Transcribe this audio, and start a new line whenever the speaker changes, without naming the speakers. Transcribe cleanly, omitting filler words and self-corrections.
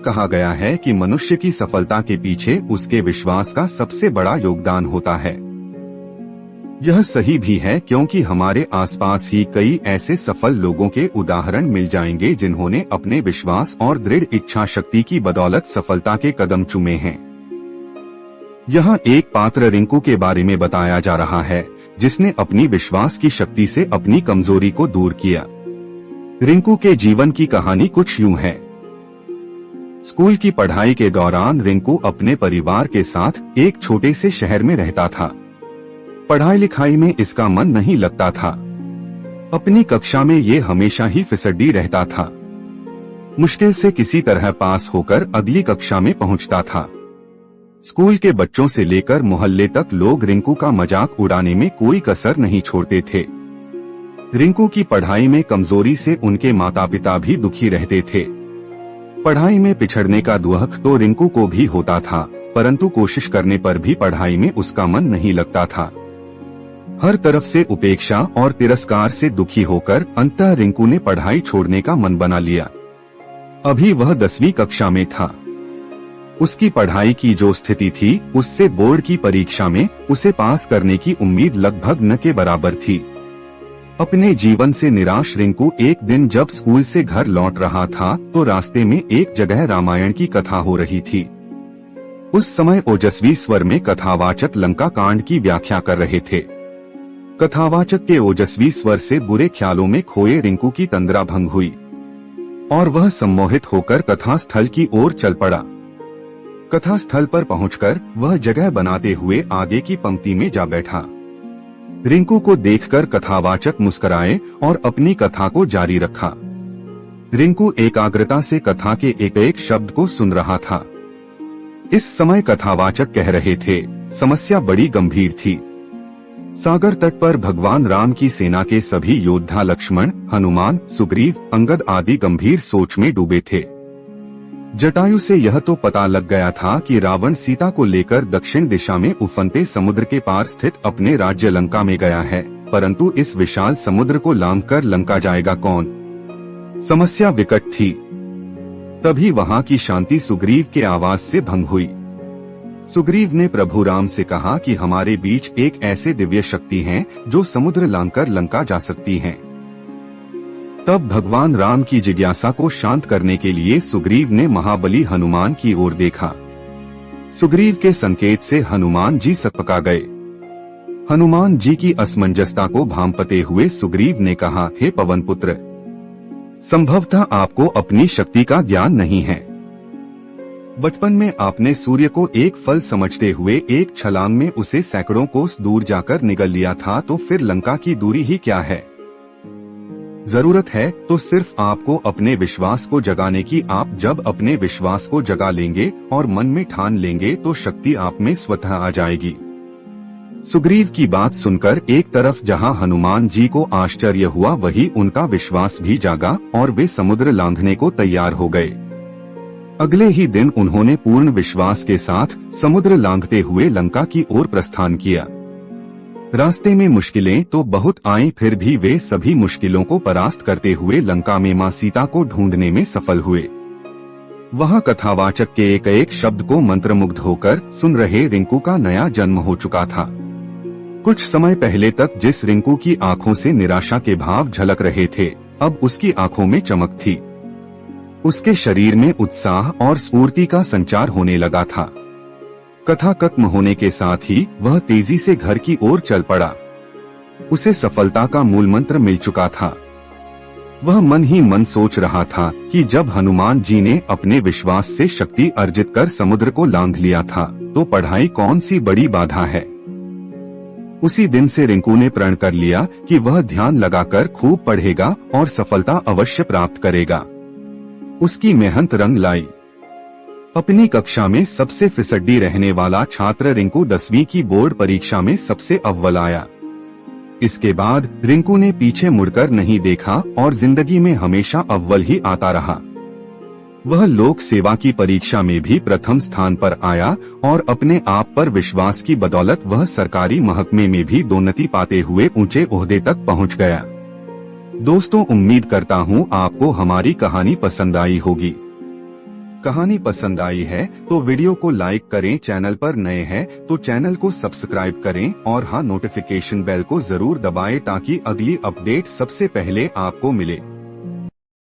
कहा गया है कि मनुष्य की सफलता के पीछे उसके विश्वास का सबसे बड़ा योगदान होता है। यह सही भी है क्योंकि हमारे आसपास ही कई ऐसे सफल लोगों के उदाहरण मिल जाएंगे जिन्होंने अपने विश्वास और दृढ़ इच्छा शक्ति की बदौलत सफलता के कदम चूमे हैं। यहाँ एक पात्र रिंकू के बारे में बताया जा रहा है जिसने अपनी विश्वास की शक्ति से अपनी कमजोरी को दूर किया। रिंकू के जीवन की कहानी कुछ यूं है। स्कूल की पढ़ाई के दौरान रिंकू अपने परिवार के साथ एक छोटे से शहर में रहता था। पढ़ाई लिखाई में इसका मन नहीं लगता था। अपनी कक्षा में ये हमेशा ही फिसड्डी रहता था। मुश्किल से किसी तरह पास होकर अगली कक्षा में पहुंचता था। स्कूल के बच्चों से लेकर मोहल्ले तक लोग रिंकू का मजाक उड़ाने में कोई कसर नहीं छोड़ते थे। रिंकू की पढ़ाई में कमजोरी से उनके माता पिता भी दुखी रहते थे। पढ़ाई में पिछड़ने का दुख तो रिंकू को भी होता था, परंतु कोशिश करने पर भी पढ़ाई में उसका मन नहीं लगता था। हर तरफ से उपेक्षा और तिरस्कार से दुखी होकर अंततः रिंकू ने पढ़ाई छोड़ने का मन बना लिया। अभी वह 10वीं कक्षा में था। उसकी पढ़ाई की जो स्थिति थी उससे बोर्ड की परीक्षा में उसे पास करने की उम्मीद लगभग न के बराबर थी। अपने जीवन से निराश रिंकू एक दिन जब स्कूल से घर लौट रहा था तो रास्ते में एक जगह रामायण की कथा हो रही थी। उस समय ओजस्वी स्वर में कथावाचक लंका कांड की व्याख्या कर रहे थे। कथावाचक के ओजस्वी स्वर से बुरे ख्यालों में खोए रिंकू की तंद्रा भंग हुई और वह सम्मोहित होकर कथा स्थल की ओर चल पड़ा। कथा स्थल पर पहुंचकर वह जगह बनाते हुए आगे की पंक्ति में जा बैठा। रिंकू को देखकर कथावाचक मुस्कुराए और अपनी कथा को जारी रखा। रिंकू एकाग्रता से कथा के एक एक शब्द को सुन रहा था। इस समय कथावाचक कह रहे थे, समस्या बड़ी गंभीर थी। सागर तट पर भगवान राम की सेना के सभी योद्धा लक्ष्मण, हनुमान, सुग्रीव, अंगद आदि गंभीर सोच में डूबे थे। जटायु से यह तो पता लग गया था कि रावण सीता को लेकर दक्षिण दिशा में उफनते समुद्र के पार स्थित अपने राज्य लंका में गया है, परंतु इस विशाल समुद्र को लांघकर लंका जाएगा कौन? समस्या विकट थी। तभी वहाँ की शांति सुग्रीव के आवाज से भंग हुई। सुग्रीव ने प्रभु राम से कहा कि हमारे बीच एक ऐसे दिव्य शक्ति है जो समुद्र लांघकर लंका जा सकती है। तब भगवान राम की जिज्ञासा को शांत करने के लिए सुग्रीव ने महाबली हनुमान की ओर देखा। सुग्रीव के संकेत से हनुमान जी सकपका गए। हनुमान जी की असमंजसता को भांपते हुए सुग्रीव ने कहा, हे पवन पुत्र, संभवतः आपको अपनी शक्ति का ज्ञान नहीं है। बचपन में आपने सूर्य को एक फल समझते हुए एक छलांग में उसे सैकड़ों कोस दूर जाकर निगल लिया था, तो फिर लंका की दूरी ही क्या है? जरूरत है तो सिर्फ आपको अपने विश्वास को जगाने की। आप जब अपने विश्वास को जगा लेंगे और मन में ठान लेंगे तो शक्ति आप में स्वतः आ जाएगी। सुग्रीव की बात सुनकर एक तरफ जहां हनुमान जी को आश्चर्य हुआ, वहीं उनका विश्वास भी जागा और वे समुद्र लांघने को तैयार हो गए। अगले ही दिन उन्होंने पूर्ण विश्वास के साथ समुद्र लांघते हुए लंका की ओर प्रस्थान किया। रास्ते में मुश्किलें तो बहुत आईं, फिर भी वे सभी मुश्किलों को परास्त करते हुए लंका में मां सीता को ढूंढने में सफल हुए। वहां कथावाचक के एक एक शब्द को मंत्रमुग्ध होकर सुन रहे रिंकू का नया जन्म हो चुका था। कुछ समय पहले तक जिस रिंकू की आंखों से निराशा के भाव झलक रहे थे, अब उसकी आंखों में चमक थी। उसके शरीर में उत्साह और स्फूर्ति का संचार होने लगा था। कथा खत्म होने के साथ ही वह तेजी से घर की ओर चल पड़ा। उसे सफलता का मूल मंत्र मिल चुका था। वह मन ही मन सोच रहा था कि जब हनुमान जी ने अपने विश्वास से शक्ति अर्जित कर समुद्र को लांघ लिया था, तो पढ़ाई कौन सी बड़ी बाधा है। उसी दिन से रिंकू ने प्रण कर लिया कि वह ध्यान लगाकर खूब पढ़ेगा और सफलता अवश्य प्राप्त करेगा। उसकी मेहनत रंग लाई। अपनी कक्षा में सबसे फिसड्डी रहने वाला छात्र रिंकू 10वीं की बोर्ड परीक्षा में सबसे अव्वल आया। इसके बाद रिंकू ने पीछे मुड़कर नहीं देखा और जिंदगी में हमेशा अव्वल ही आता रहा। वह लोक सेवा की परीक्षा में भी प्रथम स्थान पर आया और अपने आप पर विश्वास की बदौलत वह सरकारी महकमे में भी दोन्नति पाते हुए ऊंचे ओहदे तक पहुंच गया। दोस्तों, उम्मीद करता हूं आपको हमारी कहानी पसंद आई होगी। कहानी पसंद आई है तो वीडियो को लाइक करें, चैनल पर नए हैं तो चैनल को सब्सक्राइब करें और हाँ, नोटिफिकेशन बेल को जरूर दबाएं ताकि अगली अपडेट सबसे पहले आपको मिले।